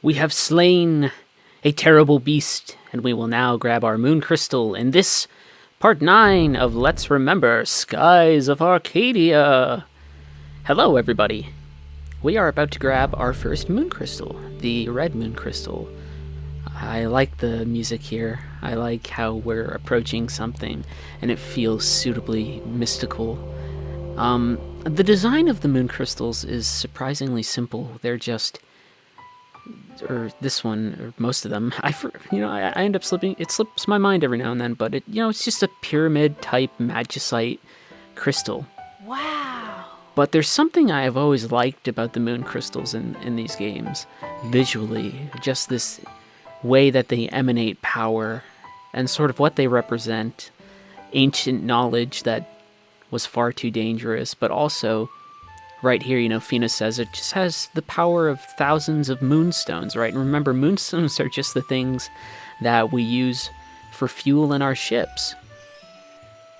We have slain a terrible beast, and we will now grab our moon crystal in this part 9 of Let's Remember Skies of Arcadia. Hello, everybody. We are about to grab our first moon crystal, the red moon crystal. I like the music here. I like how we're approaching something, and it feels suitably mystical. The design of the moon crystals is surprisingly simple. They're just, or this one, or most of them. I end up slipping. It slips my mind every now and then, but it's just a pyramid type magicite crystal. Wow. But there's something I have always liked about the moon crystals in these games, visually, just this way that they emanate power and sort of what they represent, ancient knowledge that was far too dangerous, but also right here, Fina says it just has the power of thousands of moonstones, right? And remember, moonstones are just the things that we use for fuel in our ships.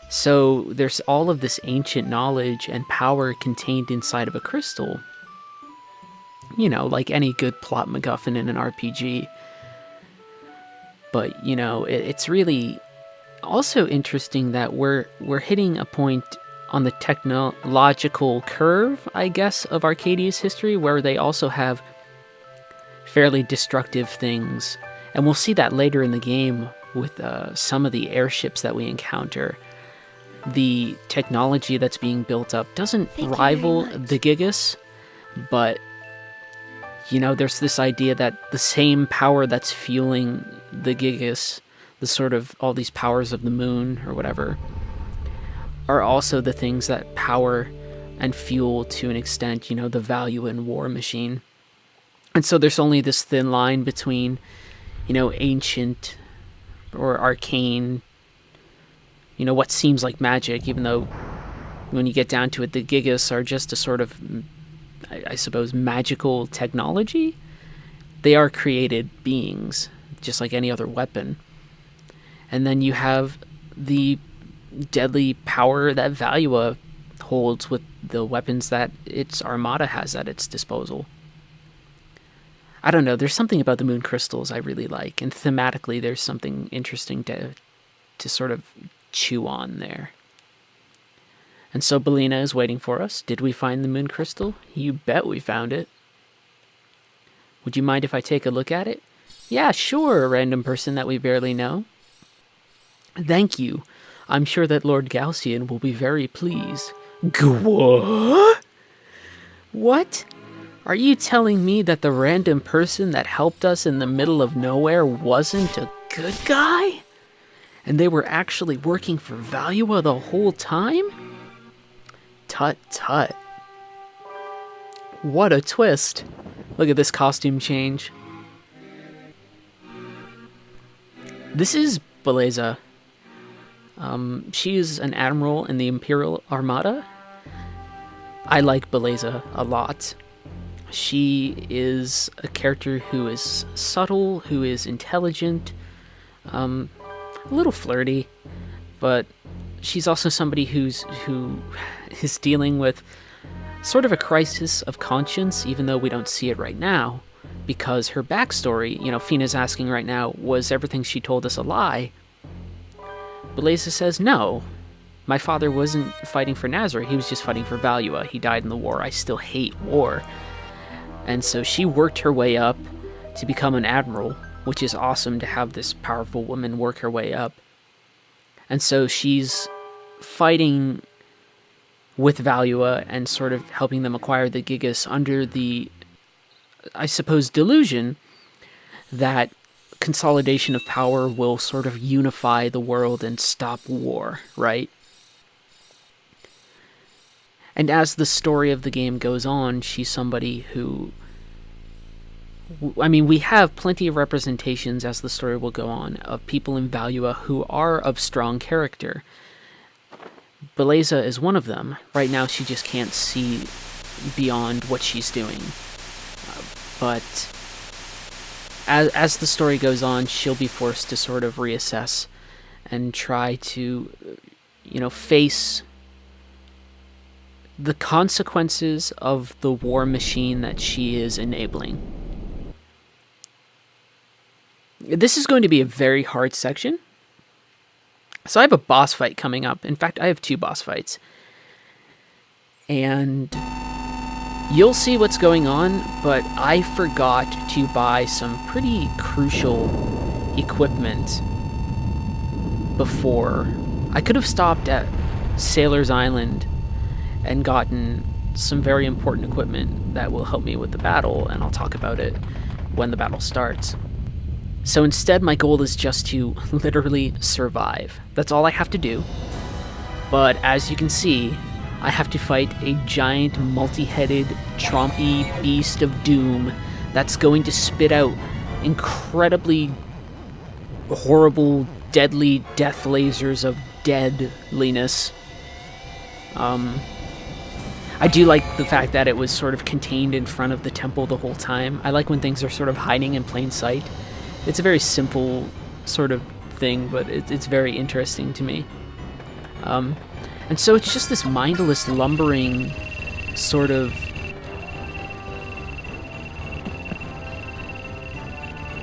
So there's all of this ancient knowledge and power contained inside of a crystal. Like any good plot MacGuffin in an RPG. But, it's really also interesting that we're hitting a point on the technological curve, I guess, of Arcadia's history, where they also have fairly destructive things. And we'll see that later in the game with some of the airships that we encounter. The technology that's being built up doesn't rival the Gigas, but, there's this idea that the same power that's fueling the Gigas, the sort of all these powers of the moon or whatever, are also the things that power and fuel to an extent, the value in War Machine. And so there's only this thin line between, ancient or arcane, what seems like magic, even though when you get down to it, the Gigas are just a sort of, I suppose, magical technology. They are created beings, just like any other weapon. And then you have the deadly power that Valua holds with the weapons that its armada has at its disposal. I don't know, there's something about the moon crystals I really like, and thematically there's something interesting to sort of chew on there. And so Belina is waiting for us. Did we find the moon crystal? You bet we found it. Would you mind if I take a look at it? Yeah, sure, a random person that we barely know. Thank you. I'm sure that Lord Galcian will be very pleased. What? What? Are you telling me that the random person that helped us in the middle of nowhere wasn't a good guy? And they were actually working for Valua the whole time? Tut tut. What a twist. Look at this costume change. This is Beleza. She is an admiral in the Imperial Armada. I like Beleza a lot. She is a character who is subtle, who is intelligent, a little flirty, but she's also somebody who is dealing with sort of a crisis of conscience, even though we don't see it right now, because her backstory, Fina's asking right now, was everything she told us a lie? Beleza says, no, my father wasn't fighting for Nazareth, he was just fighting for Valua. He died in the war. I still hate war. And so she worked her way up to become an admiral, which is awesome to have this powerful woman work her way up. And so she's fighting with Valua and sort of helping them acquire the Gigas under the, I suppose, delusion that consolidation of power will sort of unify the world and stop war, right? And as the story of the game goes on, she's somebody who, we have plenty of representations as the story will go on of people in Valua who are of strong character. Beleza is one of them. Right now she just can't see beyond what she's doing. But as the story goes on, she'll be forced to sort of reassess and try to, face the consequences of the war machine that she is enabling. This is going to be a very hard section. So I have a boss fight coming up. In fact, I have 2 boss fights. And you'll see what's going on, but I forgot to buy some pretty crucial equipment before. I could have stopped at Sailor's Island and gotten some very important equipment that will help me with the battle, and I'll talk about it when the battle starts. So instead, my goal is just to literally survive. That's all I have to do. But as you can see, I have to fight a giant multi-headed trompy beast of doom that's going to spit out incredibly horrible, deadly death lasers of deadliness. I do like the fact that it was sort of contained in front of the temple the whole time. I like when things are sort of hiding in plain sight. It's a very simple sort of thing, but it's very interesting to me. And so it's just this mindless, lumbering sort of...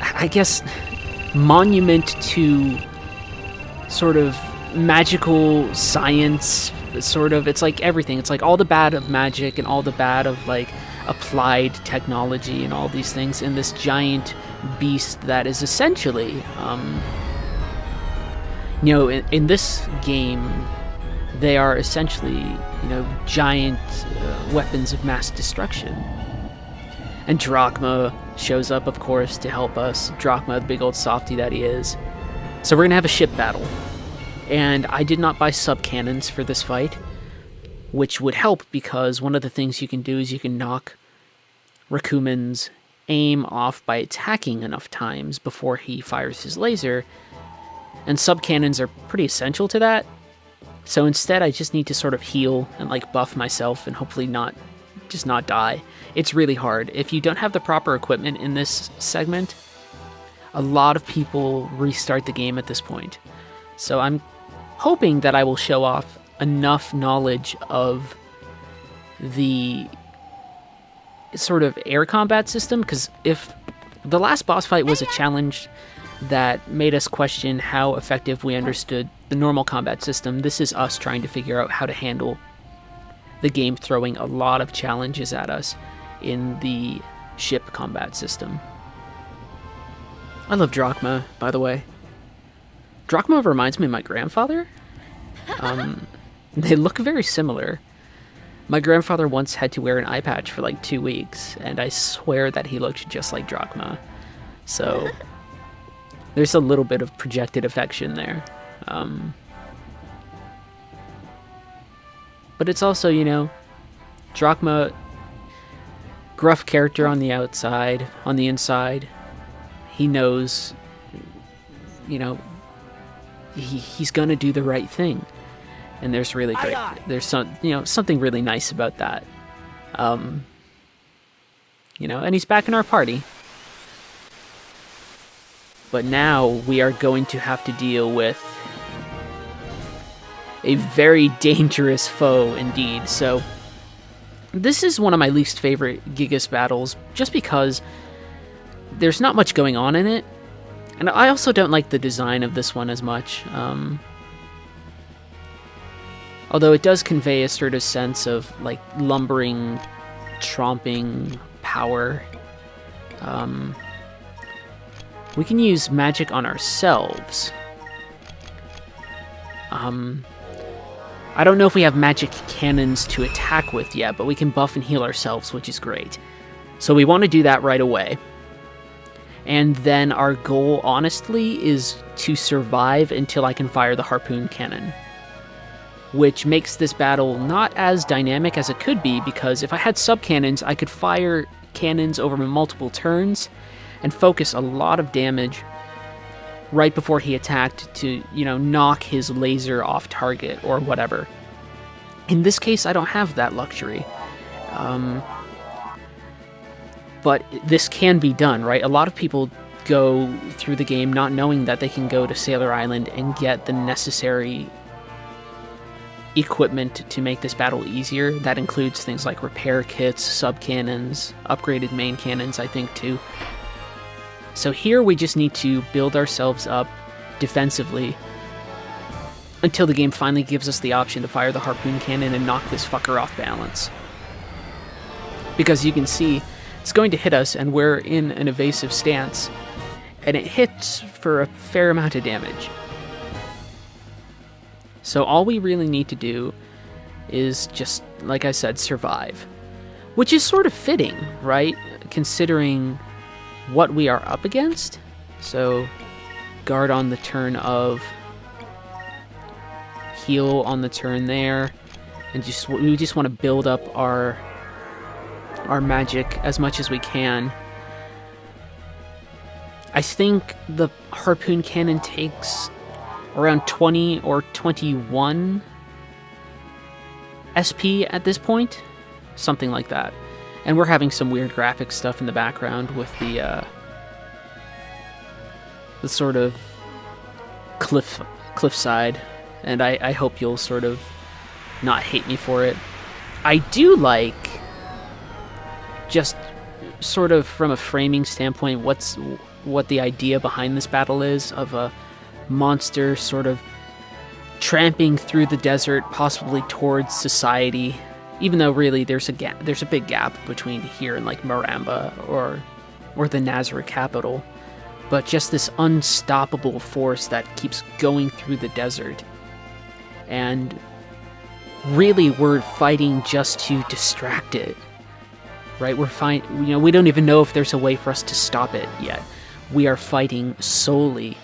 I guess monument to sort of magical science, sort of. It's like everything. It's like all the bad of magic and all the bad of like applied technology and all these things in this giant beast that is essentially, in this game, they are essentially, giant weapons of mass destruction. And Drachma shows up, of course, to help us. Drachma, the big old softy that he is. So we're going to have a ship battle. And I did not buy sub-cannons for this fight, which would help because one of the things you can do is you can knock Rakumen's aim off by attacking enough times before he fires his laser. And sub-cannons are pretty essential to that. So instead, I just need to sort of heal and like buff myself and hopefully not die. It's really hard. If you don't have the proper equipment in this segment, a lot of people restart the game at this point. So I'm hoping that I will show off enough knowledge of the sort of air combat system, because if the last boss fight was a challenge that made us question how effective we understood the normal combat system, this is us trying to figure out how to handle the game throwing a lot of challenges at us in the ship combat system. I love Drachma, by the way. Drachma reminds me of my grandfather. They look very similar. My grandfather once had to wear an eye patch for like 2 weeks, and I swear that he looked just like Drachma. So there's a little bit of projected affection there. But it's also, Drachma, gruff character on the outside, on the inside, he knows, he's gonna do the right thing. And there's really great, there's something really nice about that. And he's back in our party. But now we are going to have to deal with a very dangerous foe indeed. So this is one of my least favorite Gigas battles, just because there's not much going on in it. And I also don't like the design of this one as much. Although it does convey a sort of sense of like lumbering, tromping power. We can use magic on ourselves. I don't know if we have magic cannons to attack with yet, but we can buff and heal ourselves, which is great. So we want to do that right away. And then our goal, honestly, is to survive until I can fire the harpoon cannon. Which makes this battle not as dynamic as it could be, because if I had sub-cannons, I could fire cannons over multiple turns and focus a lot of damage right before he attacked to, knock his laser off target or whatever. In this case, I don't have that luxury. But this can be done, right? A lot of people go through the game not knowing that they can go to Sailor Island and get the necessary equipment to make this battle easier. That includes things like repair kits, sub-cannons, upgraded main cannons, I think, too. So here we just need to build ourselves up defensively until the game finally gives us the option to fire the harpoon cannon and knock this fucker off balance. Because you can see it's going to hit us, and we're in an evasive stance, and it hits for a fair amount of damage. So all we really need to do is just, like I said, survive. Which is sort of fitting, right? Considering what we are up against. So, guard on the turn of, heal on the turn there, and we just want to build up our magic as much as we can. I think the harpoon cannon takes around 20 or 21 SP at this point, something like that. And we're having some weird graphic stuff in the background with the sort of cliffside, and I hope you'll sort of not hate me for it. I do like, just sort of from a framing standpoint, what the idea behind this battle is, of a monster sort of tramping through the desert, possibly towards society. Even though really there's a big gap between here and like Maramba or the Nazareth capital, but just this unstoppable force that keeps going through the desert, and really we're fighting just to distract it, right? We don't even know if there's a way for us to stop it yet. We are fighting solely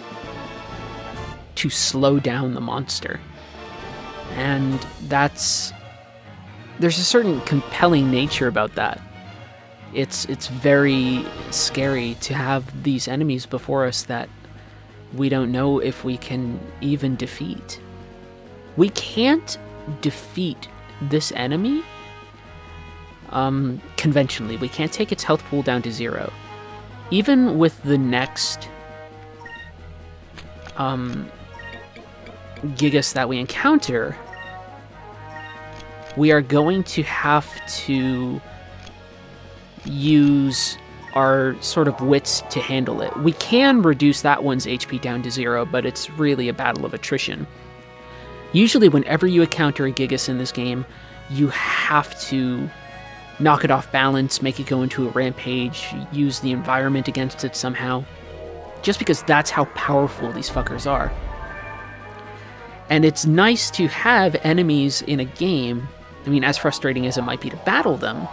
to slow down the monster, and there's a certain compelling nature about that. It's very scary to have these enemies before us that we don't know if we can even defeat. We can't defeat this enemy conventionally. We can't take its health pool down to 0. Even with the next Gigas that we encounter, we are going to have to use our sort of wits to handle it. We can reduce that one's HP down to 0, but it's really a battle of attrition. Usually whenever you encounter a Gigas in this game, you have to knock it off balance, make it go into a rampage, use the environment against it somehow, just because that's how powerful these fuckers are. And it's nice to have enemies in a game, I mean, as frustrating as it might be to battle them,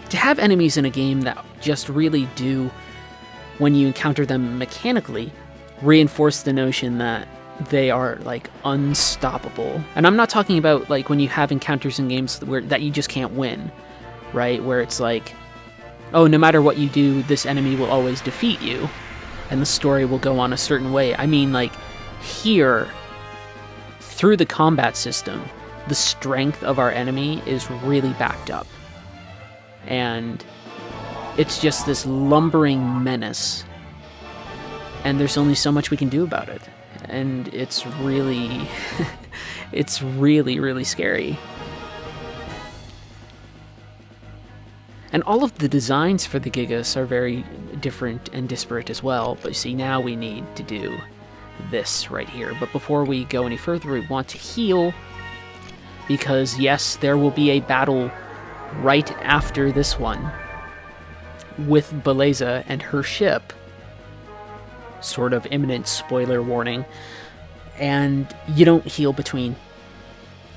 to have enemies in a game that just really do, when you encounter them mechanically, reinforce the notion that they are, like, unstoppable. And I'm not talking about, like, when you have encounters in games that you just can't win, right? Where it's like, oh, no matter what you do, this enemy will always defeat you, and the story will go on a certain way. I mean, like, here, through the combat system, the strength of our enemy is really backed up. And it's just this lumbering menace. And there's only so much we can do about it. And it's really, it's really, really scary. And all of the designs for the Gigas are very different and disparate as well. But see, now we need to do this right here. But before we go any further, we want to heal, because yes, there will be a battle right after this one with Beleza and her ship. Sort of imminent spoiler warning. And you don't heal between.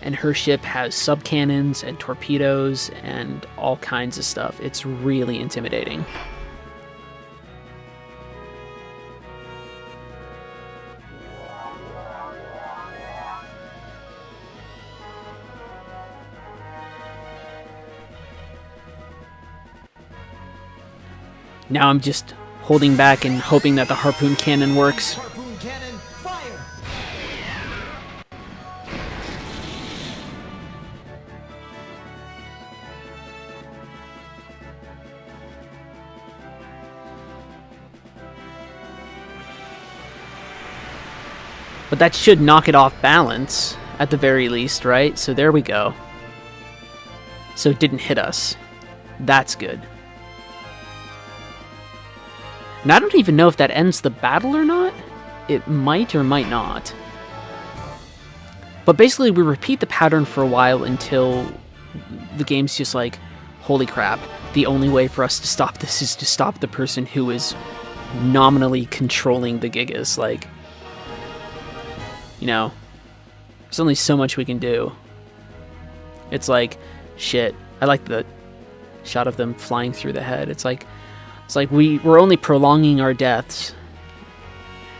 And her ship has subcannons and torpedoes and all kinds of stuff. It's really intimidating. Now I'm just holding back and hoping that the harpoon cannon works. Harpoon cannon, fire! But that should knock it off balance, at the very least, right? So there we go. So it didn't hit us. That's good. And I don't even know if that ends the battle or not. It might or might not. But basically, we repeat the pattern for a while until the game's just like, holy crap, the only way for us to stop this is to stop the person who is nominally controlling the Gigas. Like, you know, there's only so much we can do. It's like, shit. I like the shot of them flying through the head. It's like we're only prolonging our deaths.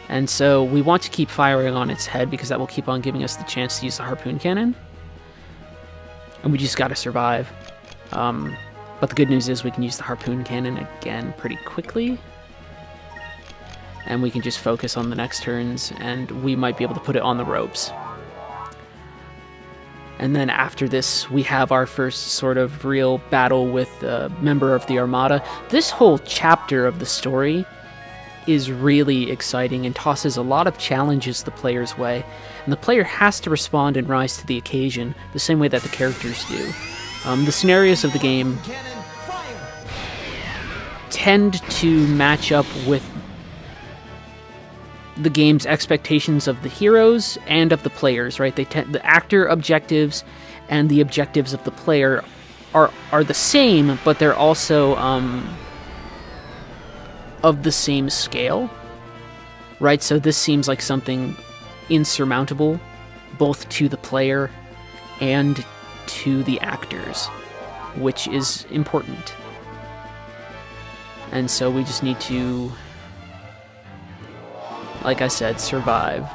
And so we want to keep firing on its head because that will keep on giving us the chance to use the harpoon cannon. And we just gotta survive. But the good news is we can use the harpoon cannon again pretty quickly. And we can just focus on the next turns, and we might be able to put it on the ropes. And then after this, we have our first sort of real battle with a member of the Armada. This whole chapter of the story is really exciting and tosses a lot of challenges the player's way. And the player has to respond and rise to the occasion, the same way that the characters do. The scenarios of the game tend to match up with the game's expectations of the heroes and of the players, right? The actor objectives and the objectives of the player are the same, but they're also of the same scale, right? So this seems like something insurmountable, both to the player and to the actors, which is important. And so we just need to, like I said, survive.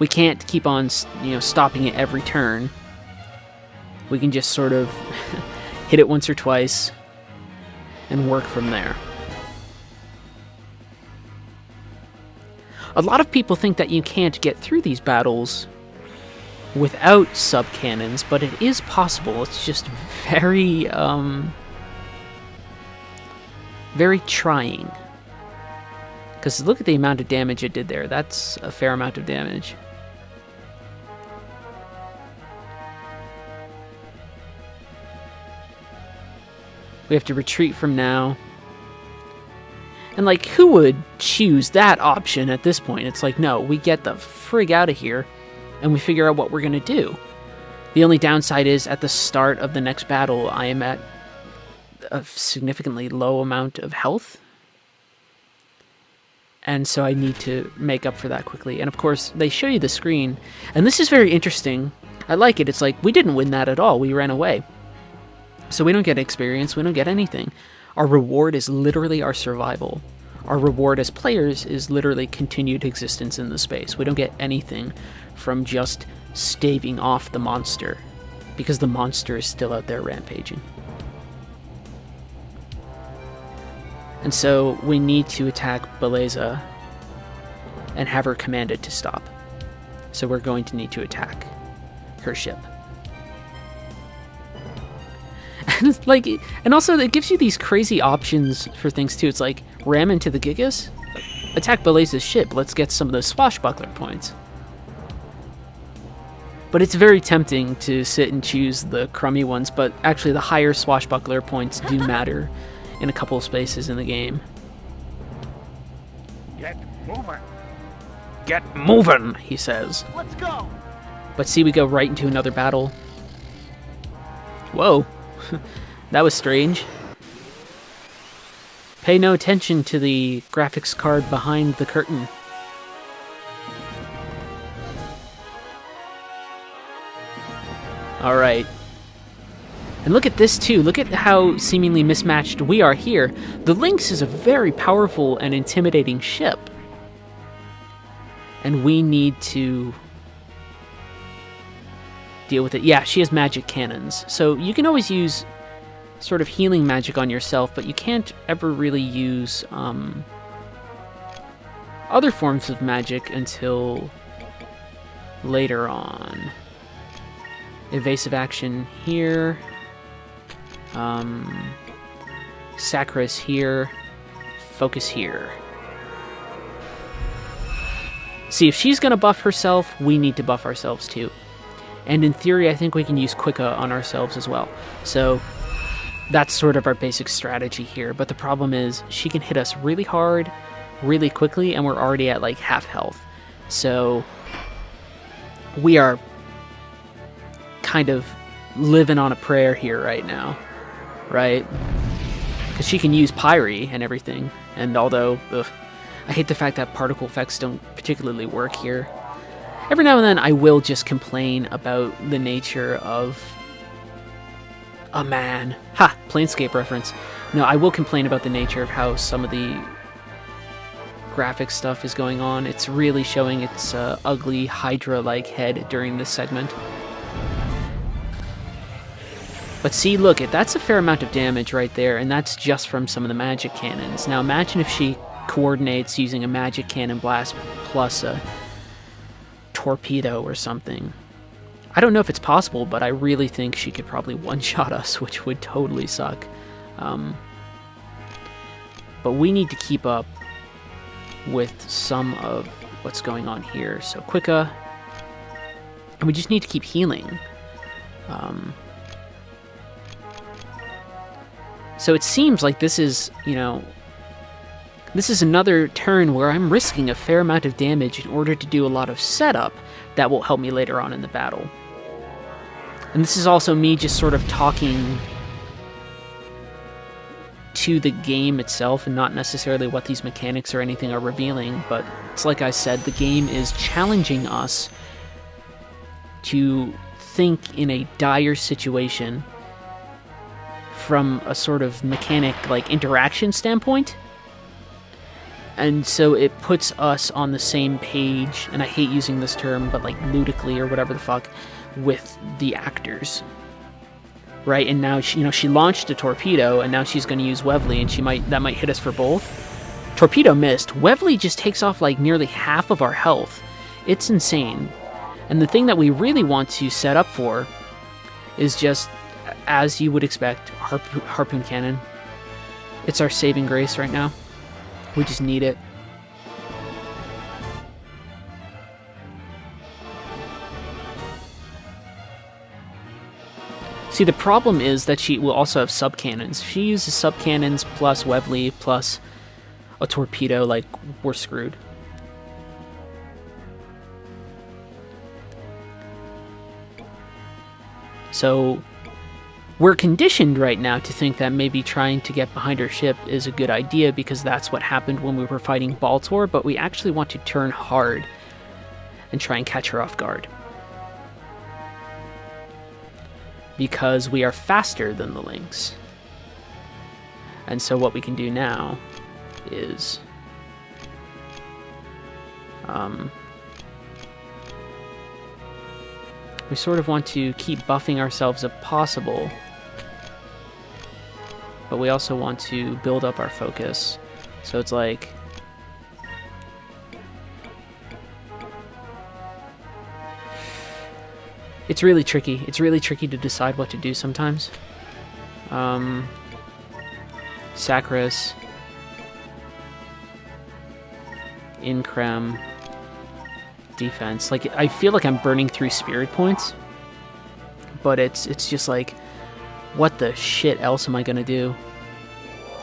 We can't keep on, stopping it every turn. We can just sort of hit it once or twice and work from there. A lot of people think that you can't get through these battles without sub-cannons, but it is possible. It's just very, very trying. Because look at the amount of damage it did there. That's a fair amount of damage. We have to retreat from now. And, like, who would choose that option at this point? It's like, no, we get the frig out of here, and we figure out what we're going to do. The only downside is, at the start of the next battle, I am at a significantly low amount of health. And so I need to make up for that quickly. And, of course, they show you the screen. And this is very interesting. I like it. It's like, we didn't win that at all. We ran away. So we don't get experience. We don't get anything. Our reward is literally our survival. Our reward as players is literally continued existence in the space. We don't get anything from just staving off the monster, because the monster is still out there rampaging. And so we need to attack Beleza and have her commanded to stop. So we're going to need to attack her ship. And also it gives you these crazy options for things too. It's like, ram into the Gigas, attack Beleza's ship, let's get some of those swashbuckler points. But it's very tempting to sit and choose the crummy ones, but actually the higher swashbuckler points do matter in a couple of spaces in the game. Get moving. Get moving, he says. Let's go. But see, we go right into another battle. Whoa. That was strange. Pay no attention to the graphics card behind the curtain. Alright. And look at this too. Look at how seemingly mismatched we are here. The Lynx is a very powerful and intimidating ship. And we need to deal with it. Yeah, she has magic cannons. So you can always use sort of healing magic on yourself, but you can't ever really use other forms of magic until later on. Evasive action here. Sacra's here. Focus here. See, if she's going to buff herself, we need to buff ourselves too. And in theory, I think we can use Quicka on ourselves as well. So That's sort of our basic strategy here, but the problem is she can hit us really hard, really quickly, and we're already at like half health. So we are kind of living on a prayer here right now, right? Because she can use Pyre and everything, and although I hate the fact that particle effects don't particularly work here, every now and then I will just complain about the nature of a man. Ha! Planescape reference. No, I will complain about the nature of how some of the graphic stuff is going on. It's really showing its ugly Hydra-like head during this segment. But see, look, that's a fair amount of damage right there, and that's just from some of the magic cannons. Now imagine if she coordinates using a magic cannon blast plus a torpedo or something. I don't know if it's possible, but I really think she could probably one-shot us, which would totally suck. But we need to keep up with some of what's going on here. So Quicka, and we just need to keep healing. So it seems like this is, this is another turn where I'm risking a fair amount of damage in order to do a lot of setup that will help me later on in the battle. And this is also me just sort of talking to the game itself and not necessarily what these mechanics or anything are revealing, but it's like I said, the game is challenging us to think in a dire situation from a sort of mechanic like interaction standpoint. And so it puts us on the same page, and I hate using this term, but like ludically or whatever the fuck, with the actors. Right? And now she launched a torpedo, and now she's going to use Webley, and that might hit us for both. Torpedo missed. Webley just takes off like nearly half of our health. It's insane. And the thing that we really want to set up for is just, as you would expect, harpoon cannon. It's our saving grace right now. We just need it. See, the problem is that she will also have sub-cannons. If she uses sub-cannons plus Webley plus a torpedo, like, we're screwed. So we're conditioned right now to think that maybe trying to get behind her ship is a good idea because that's what happened when we were fighting Baltor, but we actually want to turn hard and try and catch her off guard. Because we are faster than the Lynx. And so what we can do now is we sort of want to keep buffing ourselves if possible, but we also want to build up our focus. So it's like, it's really tricky. It's really tricky to decide what to do sometimes. Sacris, Increm, defense. Like, I feel like I'm burning through spirit points, but it's just like, what the shit else am I gonna do?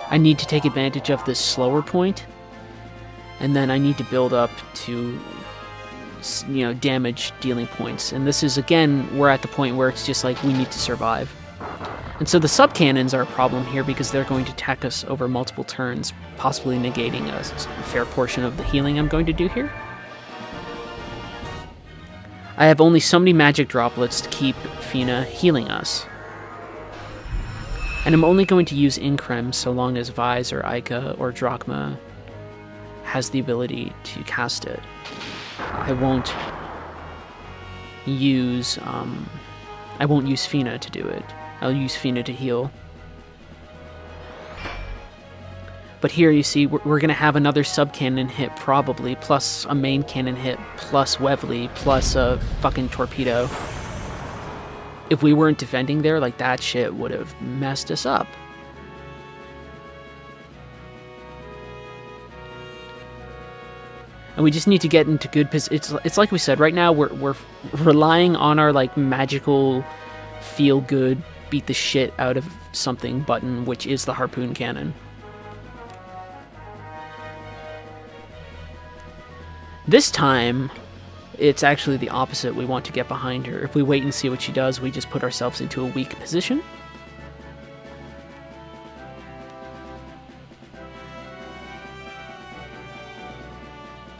I need to take advantage of this slower point, and then I need to build up to, damage dealing points. And this is, again, we're at the point where it's just like, we need to survive. And so the sub-cannons are a problem here because they're going to attack us over multiple turns, possibly negating a fair portion of the healing I'm going to do here. I have only so many magic droplets to keep Fina healing us. And I'm only going to use Increm so long as Vise or Ica or Drachma has the ability to cast it. I won't use Fina to do it. I'll use Fina to heal. But here you see we're going to have another sub-cannon hit probably, plus a main cannon hit, plus Webley, plus a fucking torpedo. If we weren't defending there, like, that shit would have messed us up. And we just need to get into good position. It's like we said, right now we're relying on our, like, magical feel-good beat the shit out of something button, which is the harpoon cannon. This time, it's actually the opposite. We want to get behind her. If we wait and see what she does, we just put ourselves into a weak position.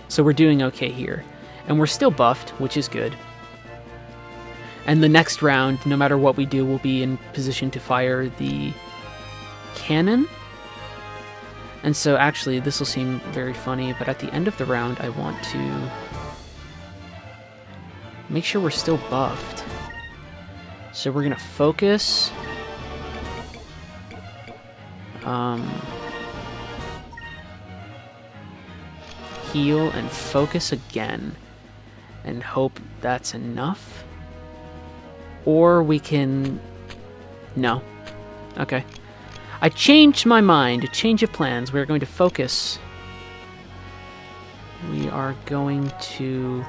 So we're doing okay here. And we're still buffed, which is good. And the next round, no matter what we do, we'll be in position to fire the cannon. And so actually, this will seem very funny, but at the end of the round, I want to make sure we're still buffed. So we're going to focus. Heal and focus again. And hope that's enough. Or we can... No. Okay. I changed my mind. A change of plans. We're going to focus. We are going to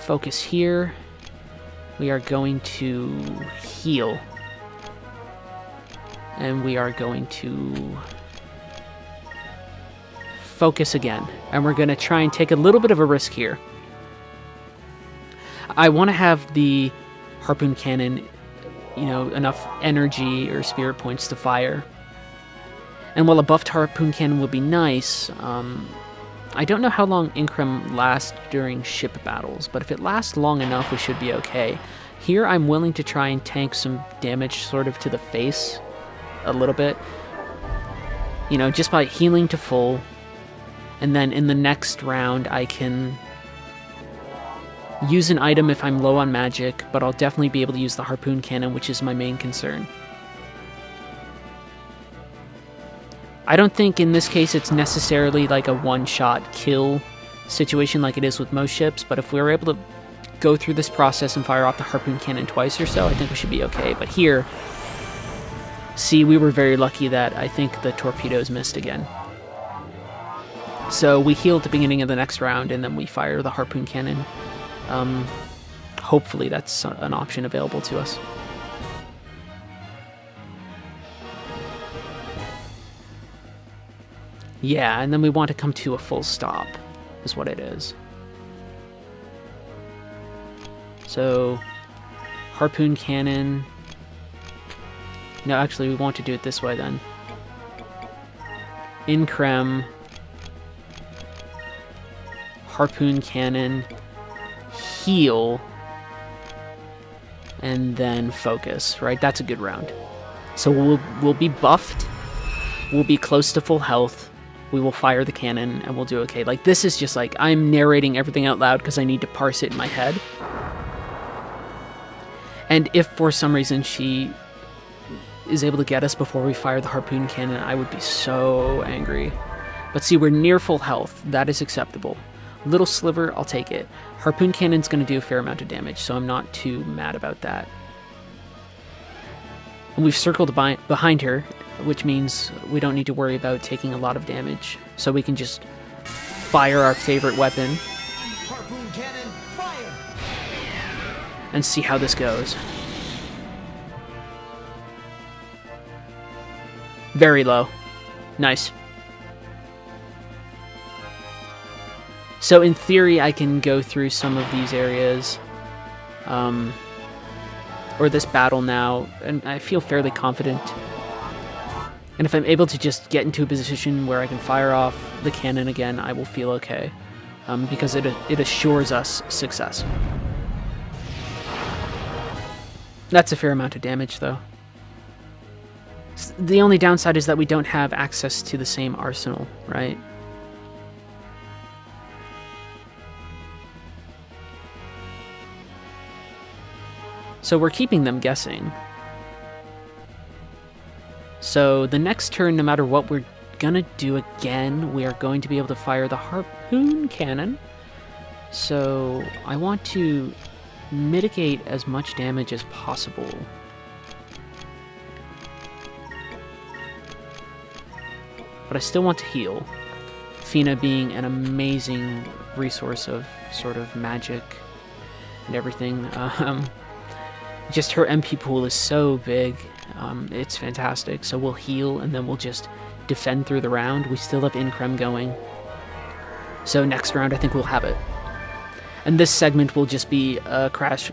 focus here. We are going to heal. And we are going to focus again. And we're going to try and take a little bit of a risk here. I want to have the harpoon cannon, you know, enough energy or spirit points to fire. And while a buffed harpoon cannon would be nice, I don't know how long Increm lasts during ship battles, but if it lasts long enough, we should be okay. Here, I'm willing to try and tank some damage sort of to the face a little bit. You know, just by healing to full. And then in the next round, I can use an item if I'm low on magic, but I'll definitely be able to use the harpoon cannon, which is my main concern. I don't think in this case it's necessarily like a one-shot kill situation like it is with most ships, but if we were able to go through this process and fire off the harpoon cannon twice or so, I think we should be okay. But here, see, we were very lucky that I think the torpedoes missed again. So we heal at the beginning of the next round, and then we fire the harpoon cannon. Hopefully that's an option available to us. Yeah, and then we want to come to a full stop, is what it is. So, harpoon cannon. No, actually, we want to do it this way then. Increm. Harpoon cannon. Heal. And then focus, right? That's a good round. So we'll be buffed. We'll be close to full health. We will fire the cannon, and we'll do okay. Like, this is just like, I'm narrating everything out loud because I need to parse it in my head. And if for some reason she is able to get us before we fire the harpoon cannon, I would be so angry. But see, we're near full health. That is acceptable. Little sliver, I'll take it. Harpoon cannon's going to do a fair amount of damage, so I'm not too mad about that. And we've circled behind her, which means we don't need to worry about taking a lot of damage. So we can just fire our favorite weapon. Harpoon cannon, fire! And see how this goes. Very low. Nice. So in theory, I can go through some of these areas, or this battle now, and I feel fairly confident. And if I'm able to just get into a position where I can fire off the cannon again, I will feel okay, because it assures us success. That's a fair amount of damage, though. The only downside is that we don't have access to the same arsenal, right? So we're keeping them guessing. So the next turn, no matter what we're gonna do again, we are going to be able to fire the harpoon cannon. So I want to mitigate as much damage as possible. But I still want to heal. Fina being an amazing resource of sort of magic and everything. Just her MP pool is so big. It's fantastic. So we'll heal, and then we'll just defend through the round. We still have Increm going. So next round, I think we'll have it. And this segment will just be a crash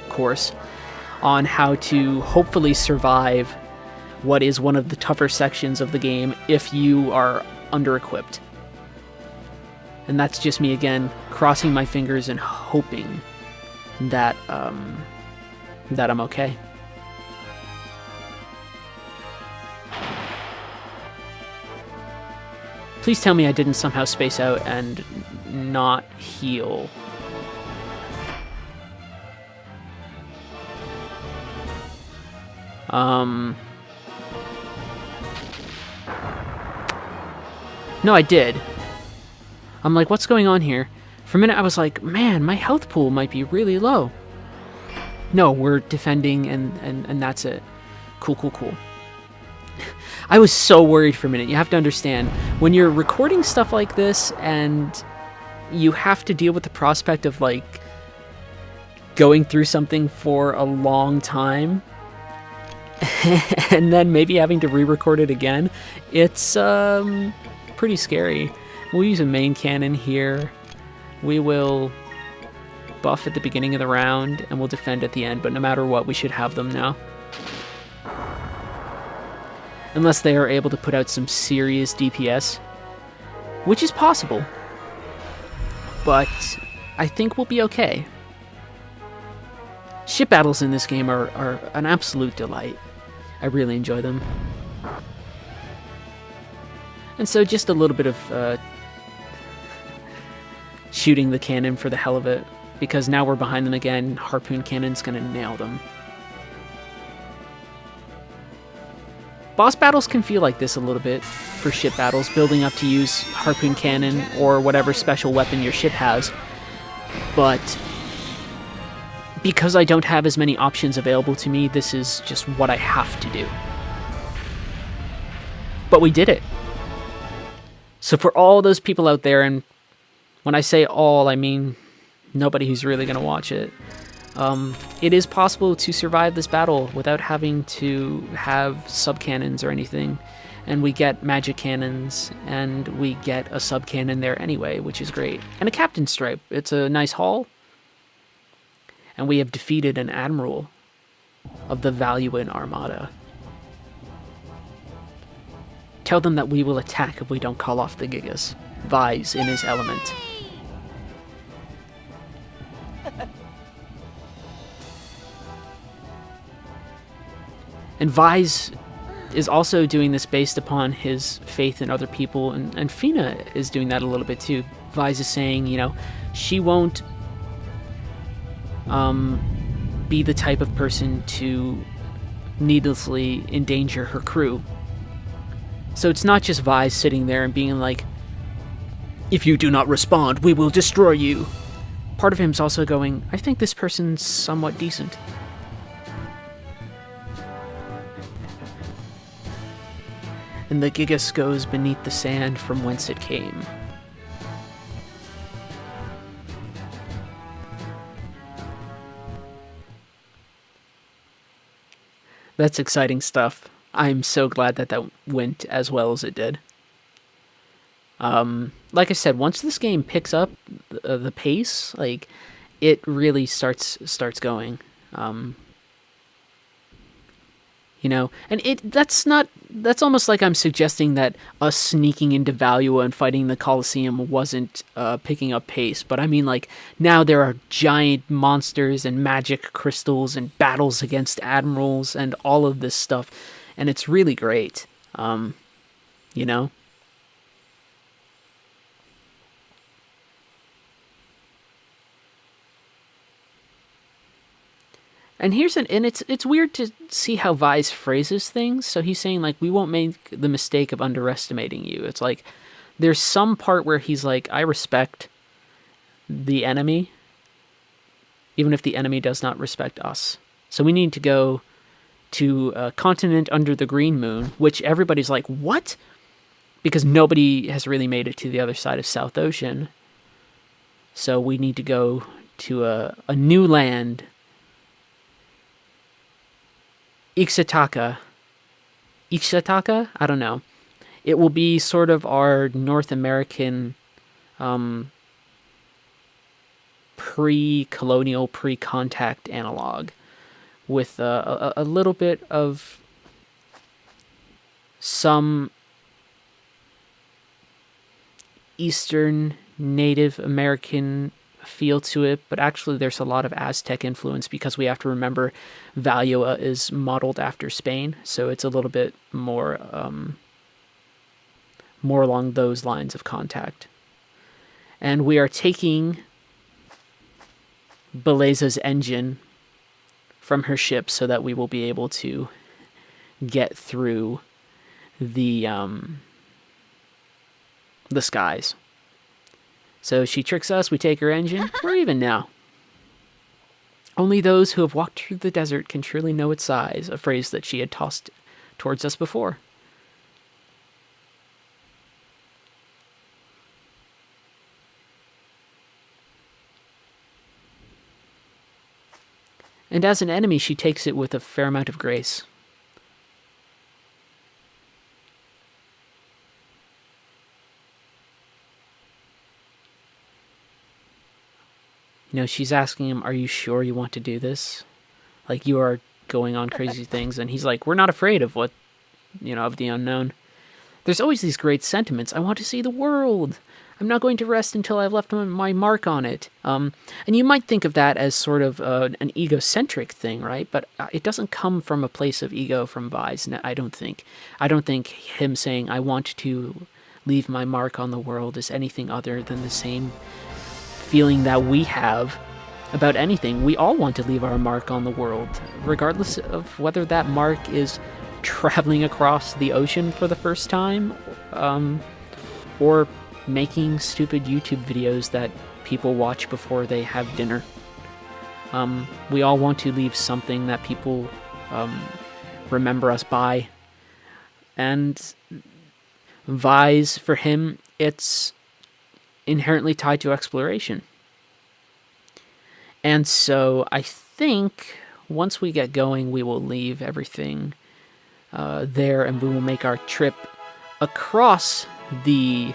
course on how to hopefully survive what is one of the tougher sections of the game if you are under-equipped. And that's just me again, crossing my fingers and hoping that that I'm okay. Please tell me I didn't somehow space out and not heal. No, I did. I'm like, what's going on here? For a minute, I was like, man, my health pool might be really low. No, we're defending, and that's it. Cool. I was so worried for a minute. You have to understand, when you're recording stuff like this, and you have to deal with the prospect of, like, going through something for a long time, and then maybe having to re-record it again, it's pretty scary. We'll use a main cannon here. We will buff at the beginning of the round, and we'll defend at the end, but no matter what, we should have them now. Unless they are able to put out some serious DPS, which is possible. But I think we'll be okay. Ship battles in this game are an absolute delight. I really enjoy them. And so just a little bit of shooting the cannon for the hell of it, because now we're behind them again. Harpoon cannon's gonna nail them. Boss battles can feel like this a little bit for ship battles, building up to use harpoon cannon or whatever special weapon your ship has. But because I don't have as many options available to me, this is just what I have to do. But we did it. So for all those people out there, and when I say all, I mean nobody who's really going to watch it, it is possible to survive this battle without having to have sub-cannons or anything. And we get magic cannons, and we get a sub-cannon there anyway, which is great. And a captain's stripe. It's a nice haul. And we have defeated an admiral of the Valuan Armada. Tell them that we will attack if we don't call off the Gigas. Vise in his element. And Vise is also doing this based upon his faith in other people, and Fina is doing that a little bit too. Vise is saying, you know, she won't be the type of person to needlessly endanger her crew. So it's not just Vise sitting there and being like, if you do not respond, we will destroy you. Part of him's also going, I think this person's somewhat decent. And the Gigas goes beneath the sand from whence it came. That's exciting stuff. I'm so glad that that went as well as it did. Like I said, once this game picks up the pace, like, it really starts going. You know, and that's almost like I'm suggesting that us sneaking into Valua and fighting the Colosseum wasn't picking up pace, but I mean, like, now there are giant monsters and magic crystals and battles against admirals and all of this stuff, and it's really great, you know? And it's weird to see how Vise phrases things. So he's saying, like, we won't make the mistake of underestimating you. It's like, there's some part where he's like, I respect the enemy, even if the enemy does not respect us. So we need to go to a continent under the green moon, which everybody's like, what? Because nobody has really made it to the other side of South Ocean. So we need to go to a new land Ixataka. Ixataka? I don't know. It will be sort of our North American pre-colonial, pre-contact analog with a little bit of some Eastern Native American feel to it, but actually there's a lot of Aztec influence because we have to remember Valua is modeled after Spain, so it's a little bit more more along those lines of contact. And we are taking Beleza's engine from her ship so that we will be able to get through the skies. So she tricks us, we take her engine, we're even now. Only those who have walked through the desert can truly know its size, a phrase that she had tossed towards us before. And as an enemy, she takes it with a fair amount of grace. You know, she's asking him, are you sure you want to do this? Like, you are going on crazy things. And he's like, we're not afraid of what, of the unknown. There's always these great sentiments. I want to see the world. I'm not going to rest until I've left my mark on it. And you might think of that as sort of an egocentric thing, right? But it doesn't come from a place of ego from Vi's, I don't think. I don't think him saying, I want to leave my mark on the world is anything other than the same feeling that we have about anything. We all want to leave our mark on the world, regardless of whether that mark is traveling across the ocean for the first time, or making stupid YouTube videos that people watch before they have dinner. We all want to leave something that people remember us by. And Vi's, for him, it's inherently tied to exploration. And so I think once we get going, we will leave everything there, and we will make our trip across the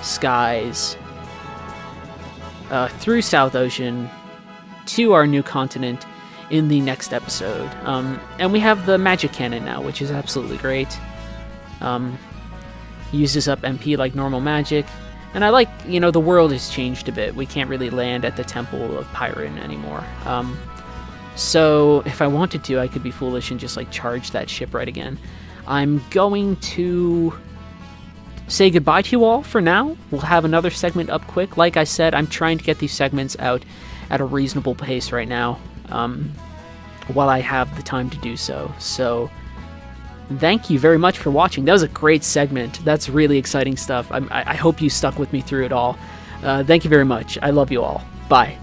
skies through South Ocean to our new continent in the next episode. And we have the magic cannon now, which is absolutely great. Uses up MP like normal magic. And I like, the world has changed a bit. We can't really land at the Temple of Pyron anymore. So if I wanted to, I could be foolish and just charge that ship right again. I'm going to say goodbye to you all for now. We'll have another segment up quick. Like I said, I'm trying to get these segments out at a reasonable pace right now, while I have the time to do so. So thank you very much for watching. That was a great segment. That's really exciting stuff. I hope you stuck with me through it all. Thank you very much. I love you all. Bye.